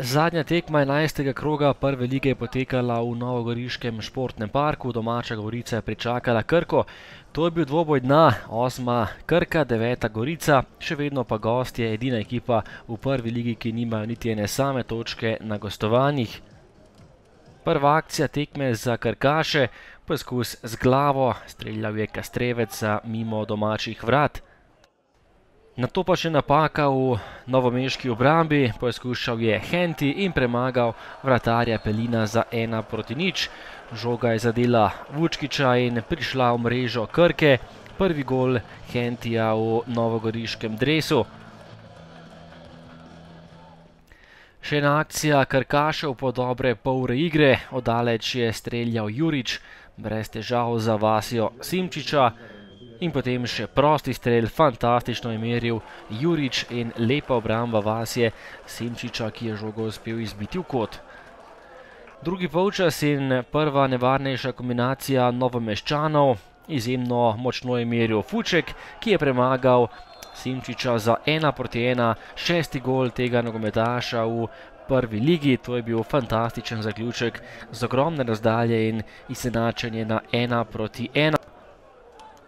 Zadnja tekma 11. kroga prve lige je potekala v novogoriškem športnem parku. Domača Gorica je pričakala Krko. To je bil dvoboj dna, 8. Krka, 9. Gorica, še vedno pa gostje, edina ekipa v prvi ligi, ki nimajo niti ene same točke na gostovanjih. Prva akcija tekme za krkaše, poskus z glavo, streljal je Kastrevec mimo domačih vrat. Nato pa še napaka v novomeški obrambi, poskušal je Henti in premagal vratarja Pelina za 1:0. Žoga je zadela Vučkiča in prišla v mrežo Krke. Prvi gol Hentija v novogoriškem dresu. Še ena akcija krkašev po dobre pol ure igre. Oddaleč je streljal Jurič, brez težav za Vasjo Simčiča. In potem še prosti strel, fantastično je meril Jurič in lepa obramba Vasje Simčiča, ki je žogo uspel izbiti v kot. Drugi polčas in prva nevarnejša kombinacija Novomeščanov. Izjemno močno je meril Fuček, ki je premagal Simčiča za 1:1, 6. gol tega nogometaša v prvi ligi. To je bil fantastičen zaključek z ogromne razdalje in izenačenje na 1:1.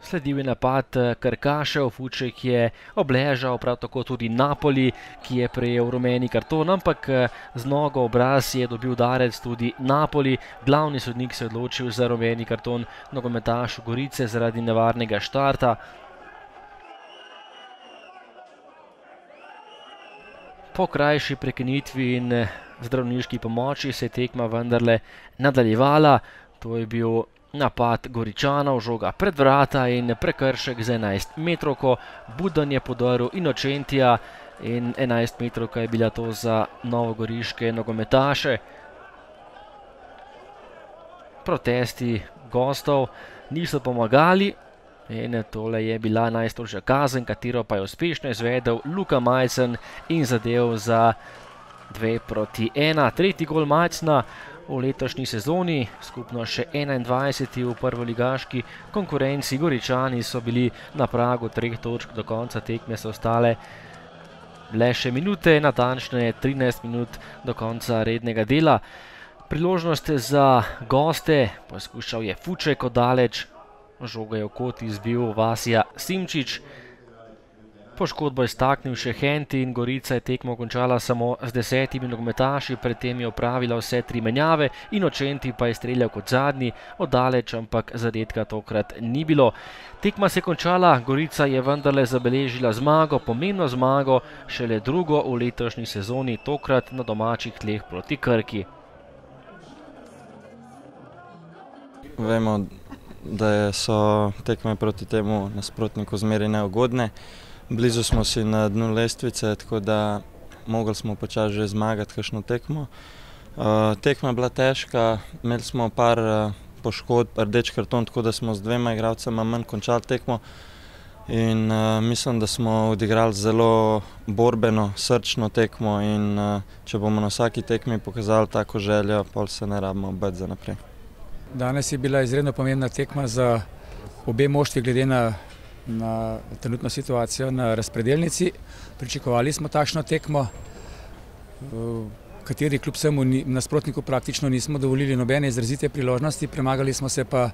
Sledil je napad krkašev, Fuček je obležal, prav tako tudi Napoli, ki je prejel rumeni karton, ampak z nogo obraz je dobil udarec tudi Napoli. Glavni sodnik se je odločil za rumeni karton nogometašu Gorice zaradi nevarnega štarta. Po krajši prekinitvi in zdravniški pomoči se je tekma vendarle nadaljevala. To je bil napad Goričanov, žoga pred vrata in prekršek za 11-metrovko. Budan je podrl Inočentija in 11-metrovka je bila to za novogoriške nogometaše. Protesti gostov niso pomagali in tole je bila najstrožja kazen, katero pa je uspešno izvedel Luka Majcen in zadev za 2:1. Tretji gol Majcna v letošnji sezoni, skupno še 21. v prvoligaški konkurenci. Goričani so bili na pragu 3 točk, do konca tekme so ostale le še minute, natančneje 13 minut do konca rednega dela. Priložnost za goste, poskušal je Fuček oddaleč, žoga je v kot izbil Vasja Simčič. Poškodbo je staknil še Henti in Gorica je tekmo končala samo z 10 nogometaši, pred tem je opravila vse 3 menjave, Inočenti pa je streljal kot zadnji, oddaleč, ampak zadetka tokrat ni bilo. Tekma se je končala, Gorica je vendarle zabeležila zmago, pomembno zmago, šele drugo v letošnji sezoni, tokrat na domačih tleh proti Krki. Vemo, da so tekme proti temu nasprotniku zmeraj neugodne. Blizu smo si na dnu lestvice, tako da mogli smo počasi že zmagati kakšno tekmo. Tekma je bila težka, imeli smo par poškodb, rdeč karton, tako da smo z 2 igralcema manj končali tekmo. In mislim, da smo odigrali zelo borbeno, srčno tekmo in če bomo na vsaki tekmi pokazali tako željo, pol se ne rabimo bati za naprej. Danes je bila izredno pomembna tekma za obe moštvi glede na trenutno situacijo na razpredelnici. Pričakovali smo takšno tekmo, v kateri kljub vsemu nasprotniku praktično nismo dovolili nobene izrazite priložnosti, premagali smo se pa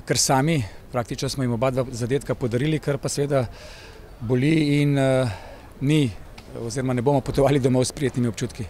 kar sami, praktično smo jim oba dva zadetka podarili, kar pa seveda boli in oziroma ne bomo potovali domov s prijetnimi občutki.